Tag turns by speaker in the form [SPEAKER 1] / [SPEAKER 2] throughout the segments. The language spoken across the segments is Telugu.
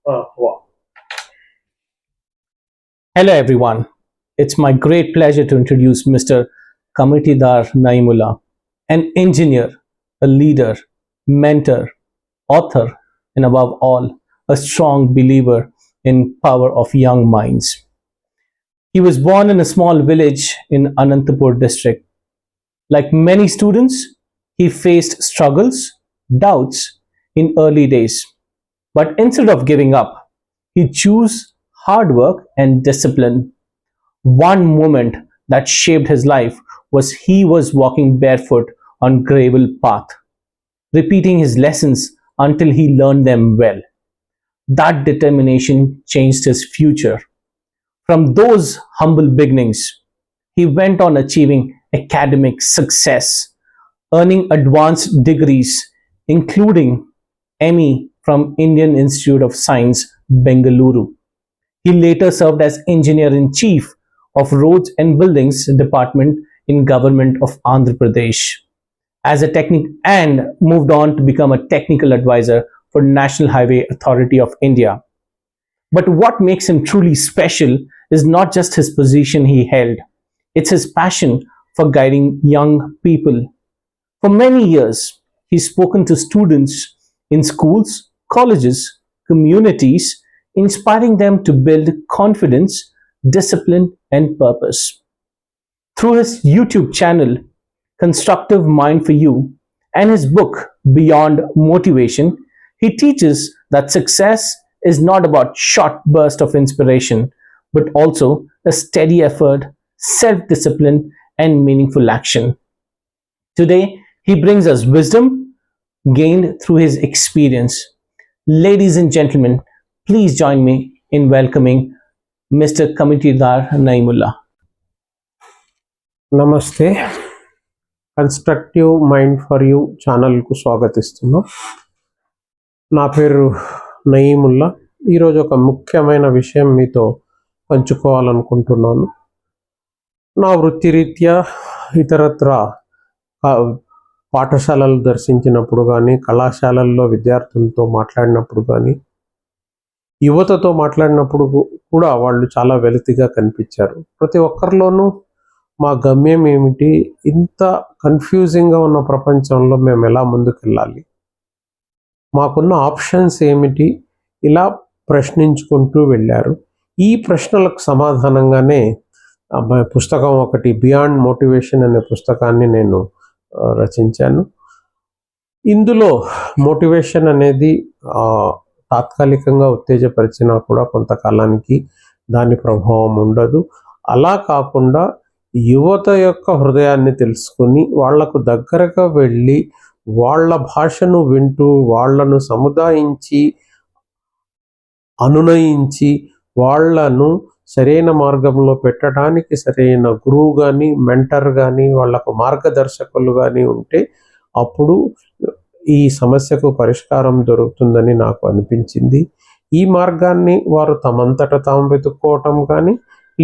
[SPEAKER 1] Wow. Hello, everyone. It's my great pleasure to introduce Mr. Kamitidar Naimullah, an engineer, a leader, mentor, author, and above all, a strong believer in power of young minds. He was born in a small village in Anantapur district. Like many students, he faced struggles, doubts in early days. But instead of giving up, he chose hard work and discipline. One moment that shaped his life was he was walking barefoot on gravel path, repeating his lessons until he learned them well. That determination changed his future. From those humble beginnings, he went on achieving academic success, earning advanced degrees, including ME from Indian Institute of Science, Bengaluru. He later served as engineer-in-chief of Roads and Buildings Department in Government of Andhra Pradesh as a and moved on to become a technical advisor for National Highway Authority of India. But what makes him truly special is not just his position he held, it's his passion for guiding young people. For many years, he's spoken to students in schools, colleges, communities, inspiring them to build confidence, discipline, and purpose. Through his YouTube channel, Constructive Mind for You, and his book, Beyond Motivation, he teaches that success is not about short bursts of inspiration, but also a steady effort, self-discipline, and meaningful action. Today, he brings us wisdom gained through his experience. Ladies and gentlemen, please join me in welcoming Mr. Kamitidar Naimullah.
[SPEAKER 2] నమస్తే కన్స్ట్రక్టివ్ మైండ్ ఫర్ యూ ఛానల్కు స్వాగతిస్తున్నాం. నా పేరు నయీముల్లా. ఈరోజు ఒక ముఖ్యమైన విషయం మీతో పంచుకోవాలనుకుంటున్నాను. నా వృత్తిరీత్యా ఇతరత్ర పాఠశాలలు దర్శించినప్పుడు కానీ, కళాశాలల్లో విద్యార్థులతో మాట్లాడినప్పుడు కానీ, యువతతో మాట్లాడినప్పుడు కూడా వాళ్ళు చాలా వెలితిగా కనిపించారు. ప్రతి ఒక్కరిలోనూ మా గమ్యం ఏమిటి, ఇంత కన్ఫ్యూజింగ్గా ఉన్న ప్రపంచంలో మేము ఎలా ముందుకెళ్ళాలి, మాకున్న ఆప్షన్స్ ఏమిటి, ఇలా ప్రశ్నించుకుంటూ వెళ్ళారు. ఈ ప్రశ్నలకు సమాధానంగానే పుస్తకం ఒకటి, బియాండ్ మోటివేషన్ అనే పుస్తకాన్ని నేను రచించాను. ఇందులో మోటివేషన్ అనేది తాత్కాలికంగా ఉత్తేజపరిచినా కూడా కొంతకాలానికి దాని ప్రభావం ఉండదు. అలా కాకుండా యువత యొక్క హృదయాన్ని తెలుసుకుని వాళ్లకు దగ్గరగా వెళ్ళి వాళ్ళ భాషను వింటూ వాళ్లను సముదాయించి అనునయించి వాళ్లను సరైన మార్గంలో పెట్టడానికి సరైన గురువు కానీ, మెంటర్ కానీ, వాళ్లకు మార్గదర్శకులు కానీ ఉంటే అప్పుడు ఈ సమస్యకు పరిష్కారం దొరుకుతుందని నాకు అనిపించింది. ఈ మార్గాన్ని వారు తమంతట తాము వెతుక్కోవటం కానీ,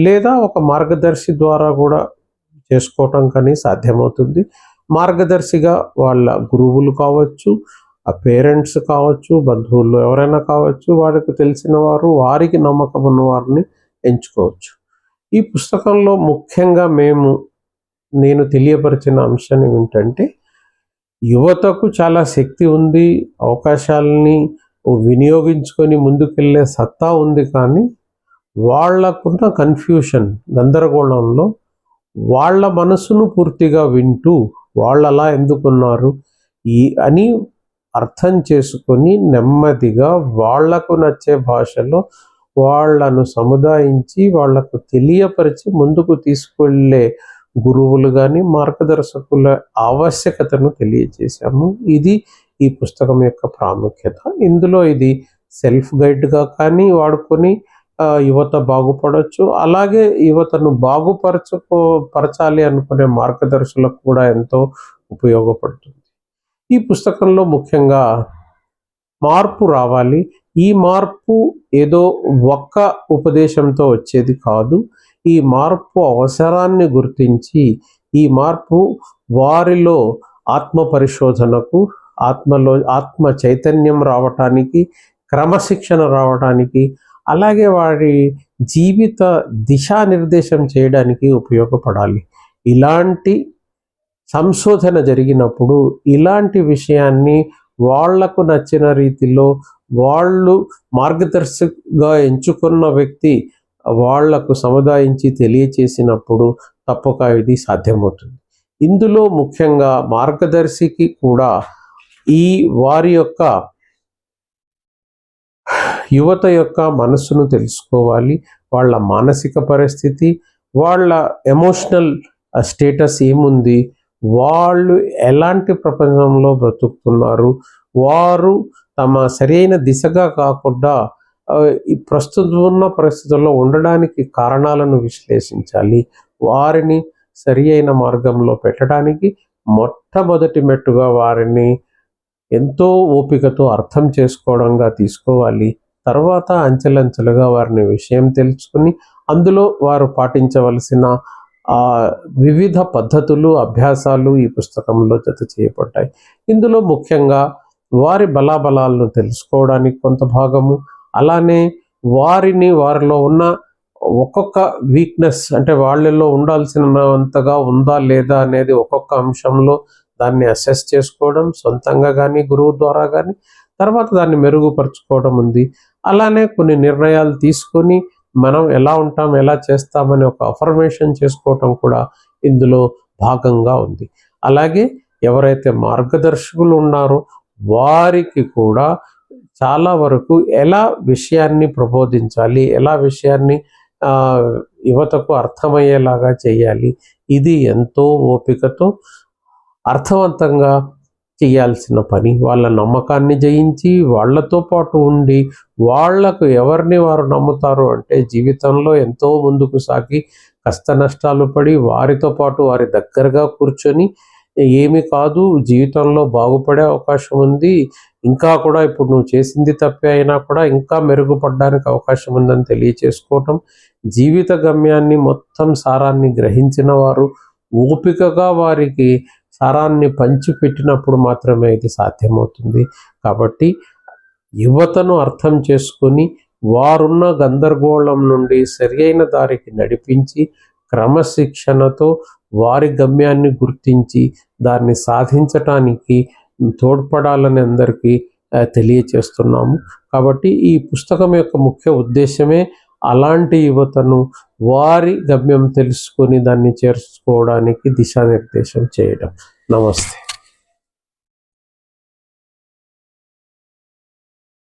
[SPEAKER 2] లేదా ఒక మార్గదర్శి ద్వారా కూడా చేసుకోవటం కానీ సాధ్యమవుతుంది. మార్గదర్శిగా వాళ్ళ గురువులు కావచ్చు, ఆ పేరెంట్స్ కావచ్చు, బంధువులు ఎవరైనా కావచ్చు, వారికి తెలిసిన వారు, వారికి నమ్మకం ఉన్న వారిని ఎంచుకోవచ్చు. ఈ పుస్తకంలో ముఖ్యంగా నేను తెలియపరిచిన అంశం ఏమిటంటే, యువతకు చాలా శక్తి ఉంది, అవకాశాలని వినియోగించుకొని ముందుకెళ్ళే సత్తా ఉంది. కానీ వాళ్లకున్న కన్ఫ్యూషన్, గందరగోళంలో వాళ్ళ మనసును పూర్తిగా వింటూ వాళ్ళు అలా ఎందుకున్నారు అని అర్థం చేసుకొని నెమ్మదిగా వాళ్లకు నచ్చే భాషలో వాళ్లను సముదాయించి వాళ్లకు తెలియపరిచి ముందుకు తీసుకెళ్లే గురువులు కానీ, మార్గదర్శకుల ఆవశ్యకతను తెలియజేశాము. ఇది ఈ పుస్తకం యొక్క ప్రాముఖ్యత. ఇందులో ఇది సెల్ఫ్ గైడ్గా కానీ వాడుకొని యువత బాగుపడవచ్చు. అలాగే యువతను పరచాలి అనుకునే మార్గదర్శులకు కూడా ఎంతో ఉపయోగపడుతుంది. ఈ పుస్తకంలో ముఖ్యంగా మార్పు రావాలి. ఈ మార్పు ఏదో ఒక్క ఉపదేశంతో వచ్చేది కాదు. ఈ మార్పు అవసరాన్ని గుర్తించి, ఈ మార్పు వారిలో ఆత్మ పరిశోధనకు, ఆత్మ చైతన్యం రావటానికి, క్రమశిక్షణ రావడానికి, అలాగే వారి జీవిత దిశానిర్దేశం చేయడానికి ఉపయోగపడాలి. ఇలాంటి సంశోధన జరిగినప్పుడు ఇలాంటి విషయాన్ని వాళ్లకు నచ్చిన రీతిలో వాళ్ళు మార్గదర్శిగా ఎంచుకున్న వ్యక్తి వాళ్లకు సముదాయించి తెలియచేసినప్పుడు తప్పక ఇది సాధ్యమవుతుంది. ఇందులో ముఖ్యంగా మార్గదర్శికి కూడా ఈ వారి యొక్క యువత యొక్క మనస్సును తెలుసుకోవాలి, వాళ్ళ మానసిక పరిస్థితి, వాళ్ళ ఎమోషనల్ స్టేటస్ ఏముంది, వాళ్ళు ఎలాంటి ప్రపంచంలో బ్రతుకుతున్నారు, వారు తమ సరైన దిశగా కాకుండా ఈ ప్రస్తుతం ఉన్న పరిస్థితుల్లో ఉండడానికి కారణాలను విశ్లేషించాలి. వారిని సరి అయిన మార్గంలో పెట్టడానికి మొట్టమొదటి మెట్టుగా వారిని ఎంతో ఓపికతో అర్థం చేసుకోవడంగా తీసుకోవాలి. తర్వాత అంచెలంచెలుగా వారిని విషయం తెలుసుకుని అందులో వారు పాటించవలసిన వివిధ పద్ధతులు, అభ్యాసాలు ఈ పుస్తకంలో జత చేయబడ్డాయి. ఇందులో ముఖ్యంగా వారి బలాబలాలను తెలుసుకోవడానికి కొంత భాగము, అలానే వారిలో ఉన్న ఒక్కొక్క వీక్నెస్ అంటే వాళ్ళలో ఉండాల్సినంతగా ఉందా లేదా అనేది ఒక్కొక్క అంశంలో దాన్ని అసెస్ చేసుకోవడం సొంతంగా కానీ గురువు ద్వారా కానీ, తర్వాత దాన్ని మెరుగుపరుచుకోవడం ఉంది. అలానే కొన్ని నిర్ణయాలు తీసుకొని మనం ఎలా ఉంటాం, ఎలా చేస్తామని ఒక అఫర్మేషన్ చేసుకోవటం కూడా ఇందులో భాగంగా ఉంది. అలాగే ఎవరైతే మార్గదర్శకులు ఉన్నారో వారికి కూడా చాలా వరకు ఎలా విషయాన్ని ప్రబోధించాలి, ఎలా విషయాన్ని యువతకు అర్థమయ్యేలాగా చేయాలి, ఇది ఎంతో ఓపికతో అర్థవంతంగా చేయాల్సిన పని. వాళ్ళ నమ్మకాన్ని జయించి వాళ్ళతో పాటు ఉండి వాళ్లకు ఎవరిని వారు నమ్ముతారు అంటే జీవితంలో ఎంతో ముందుకు సాగి కష్ట నష్టాలు పడి వారితో పాటు వారి దగ్గరగా కూర్చొని ఏమి కాదు, జీవితంలో బాగుపడే అవకాశం ఉంది, ఇంకా కూడా ఇప్పుడు నువ్వు చేసింది తప్పే అయినా కూడా ఇంకా మెరుగుపడడానికి అవకాశం ఉందని తెలియచేసుకోవటం, జీవిత గమ్యాన్ని మొత్తం సారాన్ని గ్రహించిన వారు ఓపికగా వారికి సారాన్ని పంచిపెట్టినప్పుడు మాత్రమే ఇది సాధ్యమవుతుంది. కాబట్టి యువతను అర్థం చేసుకొని వారున్న గందరగోళం నుండి సరి అయిన దారికి నడిపించి క్రమశిక్షణతో వారి గమ్యాన్ని గుర్తించి దాన్ని సాధించటానికి తోడ్పడాలని అందరికీ తెలియచేస్తున్నాము. కాబట్టి ఈ పుస్తకం యొక్క ముఖ్య ఉద్దేశమే అలాంటి యువతను వారి గమ్యం తెలుసుకొని దాన్ని చేర్చుకోవడానికి దిశానిర్దేశం చేయడం. నమస్తే.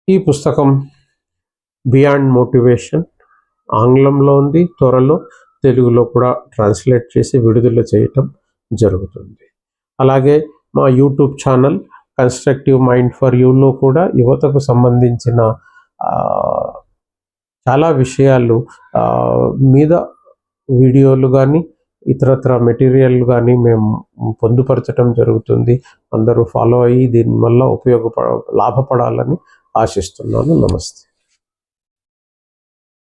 [SPEAKER 2] ఈ పుస్తకం బియాండ్ మోటివేషన్ ఆంగ్లంలో ఉంది, త్వరలో తెలుగులో కూడా ట్రాన్స్లేట్ చేసి విడుదల చేయటం జరుగుతుంది. అలాగే మా YouTube channel constructive mind for యూలో కూడా యువతకు సంబంధించిన చాలా విషయాలు మీద వీడియోలు కానీ ఇతరత్ర మెటీరియల్ కానీ మేము పొందుపరచడం జరుగుతుంది. అందరూ ఫాలో అయ్యి దీనివల్ల లాభపడాలని ఆశిస్తున్నాను. నమస్తే.